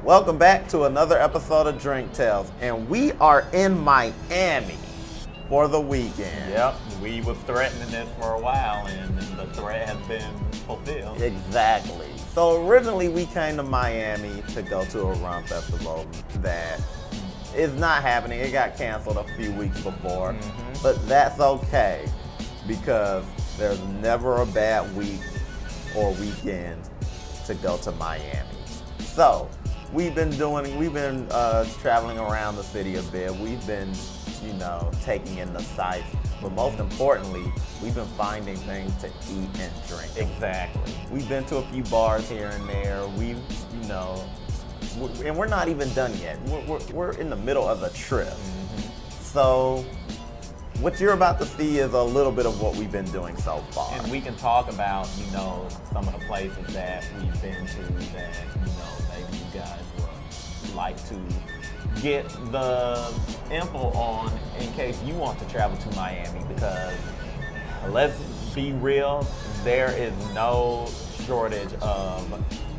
Welcome back to another episode of Drink Tales, and we are in Miami for the weekend. Yep, we was threatening this for a while, and the threat has been fulfilled. Exactly. So originally we came to Miami to go to a rum festival that is not happening. It got canceled a few weeks before, but that's okay because there's never a bad week or weekend to go to Miami. So we've been traveling around the city a bit. We've been, taking in the sights, but most importantly, we've been finding things to eat and drink. Exactly. We've been to a few bars here and there. And we're not even done yet. We're in the middle of the trip. So what you're about to see is a little bit of what we've been doing so far. And we can talk about, some of the places that we've been to that, maybe you guys would like to get the info on in case you want to travel to Miami, because let's be real, there is no shortage of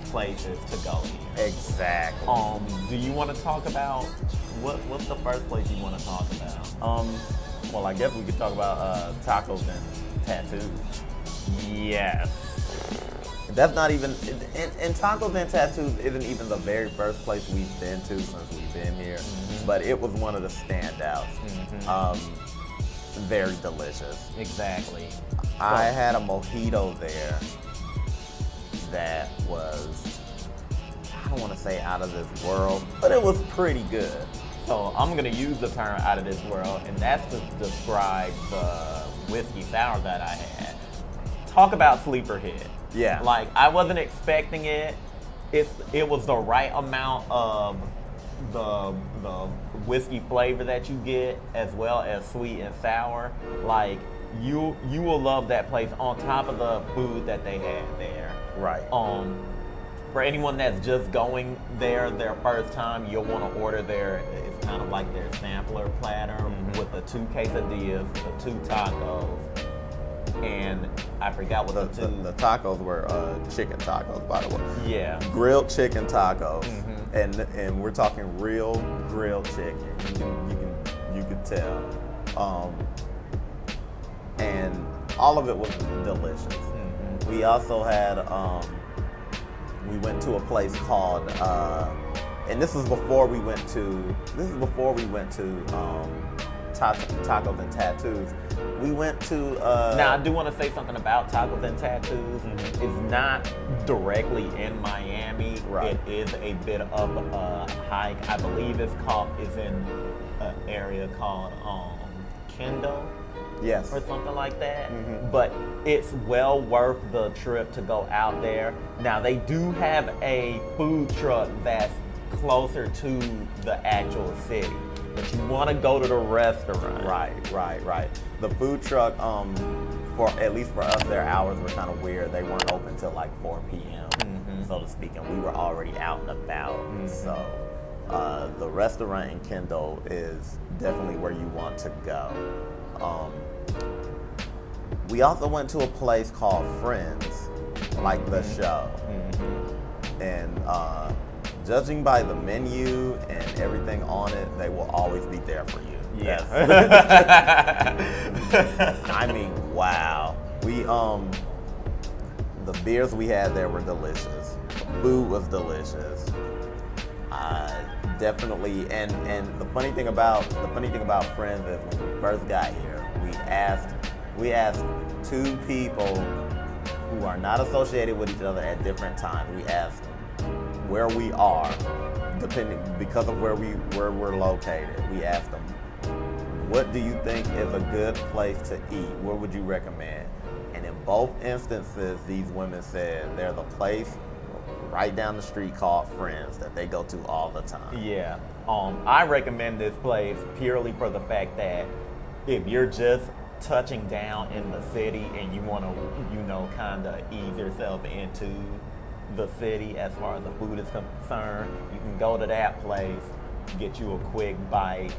places to go here. Exactly. Do you want to talk about what's the first place you want to talk about? Well, I guess we could talk about tacos and tattoos. Yes. That's not even, and tacos and tattoos isn't even the very first place we've been to since we've been here, but it was one of the standouts. Very delicious. Exactly. I had a mojito there that was, I don't want to say out of this world, but it was pretty good. So I'm going to use the term out of this world, and that's to describe the whiskey sour that I had. Talk about sleeper hit. Yeah. Like, I wasn't expecting it. It was the right amount of the whiskey flavor that you get, as well as sweet and sour. Like, you will love that place on top of the food that they had there. Right. For anyone that's just going there their first time, you'll want to order it's kind of like their sampler platter with the 2 quesadillas, the 2 tacos, and I forgot what the tacos were chicken tacos, by the way. Yeah. Grilled chicken tacos, and we're talking real grilled chicken. You can tell, and all of it was delicious. We also had we went to a place called, and this is before we went to tacos and tattoos. We went to. Now, I do want to say something about tacos and tattoos. It's not directly in Miami. Right. It is a bit of a hike. I believe it's in an area called Kendall. Yes. Or something like that. But it's well worth the trip to go out there. Now, they do have a food truck that's closer to the actual city, but you want to go to the restaurant. Right. The food truck, at least for us, their hours were kind of weird. They weren't open till like 4 p.m., so to speak, and we were already out and about. So the restaurant in Kendall is definitely where you want to go. We also went to a place called Friends, like the show. And judging by the menu and everything on it, they will always be there for you. Yeah. I mean, wow. The beers we had there were delicious. The food was delicious. Definitely, and the funny thing about Friends is when we first got here, we asked 2 people who are not associated with each other at different times. We asked where we are, because of where we're located. We asked them, what do you think is a good place to eat? What would you recommend? And in both instances, these women said they're the place right down the street called Friends that they go to all the time. Yeah. I recommend this place purely for the fact that if you're just touching down in the city and you want to, kind of ease yourself into the city as far as the food is concerned, you can go to that place, get you a quick bite.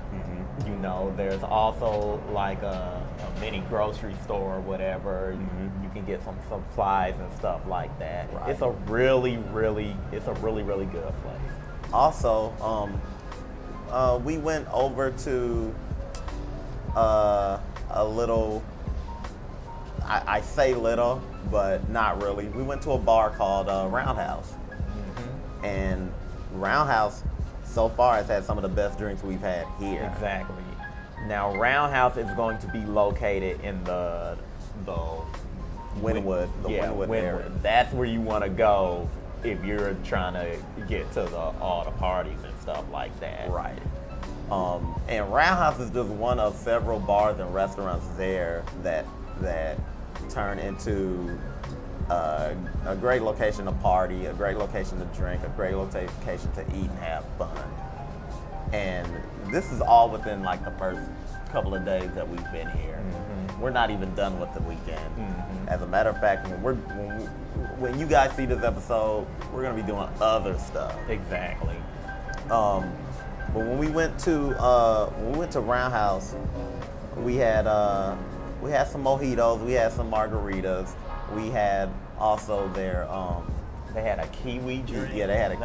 There's also like a mini grocery store or whatever. You can get some supplies and stuff like that. Right. It's a really, really good place. Also, we went over to a little. I say little, but not really. We went to a bar called Roundhouse, and Roundhouse so far has had some of the best drinks we've had here. Exactly. Now, Roundhouse is going to be located in the Wynwood, the Wynwood area. That's where you want to go if you're trying to get to all the parties and stuff like that. Right. And Roundhouse is just one of several bars and restaurants there that turn into a great location to party, a great location to drink, a great location to eat and have fun. And this is all within like the first couple of days that we've been here. We're not even done with the weekend. As a matter of fact, when you guys see this episode, we're gonna be doing other stuff. Exactly. But when we went to Roundhouse, we had some mojitos, we had some margaritas, we had also their They had a kiwi drink. yeah, they had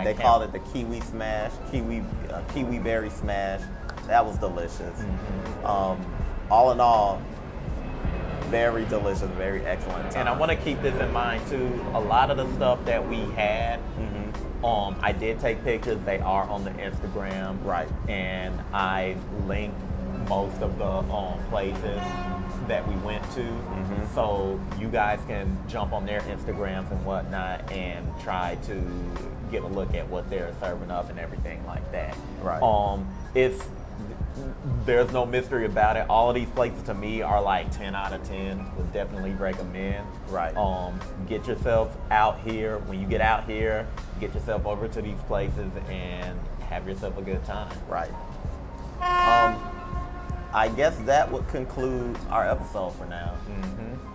they called it the kiwi smash, kiwi berry smash. That was delicious. All in all, very delicious, very excellent time. And I want to keep this in mind too. A lot of the stuff that we had, I did take pictures. They are on the Instagram, Right. And I linked most of the places that we went to, so you guys can jump on their Instagrams and whatnot and try to get a look at what they're serving up and everything like that. Right. There's no mystery about it. All of these places to me are like 10 out of 10. Would definitely recommend. Right. Get yourself out here. When you get out here, get yourself over to these places and have yourself a good time. Right. I guess that would conclude our episode for now.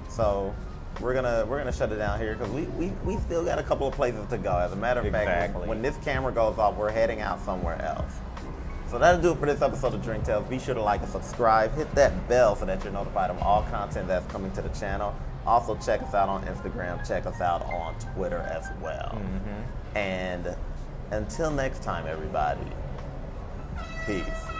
So we're gonna shut it down here because we still got a couple of places to go. As a matter of fact, when this camera goes off, we're heading out somewhere else. So that'll do it for this episode of Drink Tales. Be sure to like and subscribe. Hit that bell so that you're notified of all content that's coming to the channel. Also, check us out on Instagram. Check us out on Twitter as well. And until next time, everybody, peace.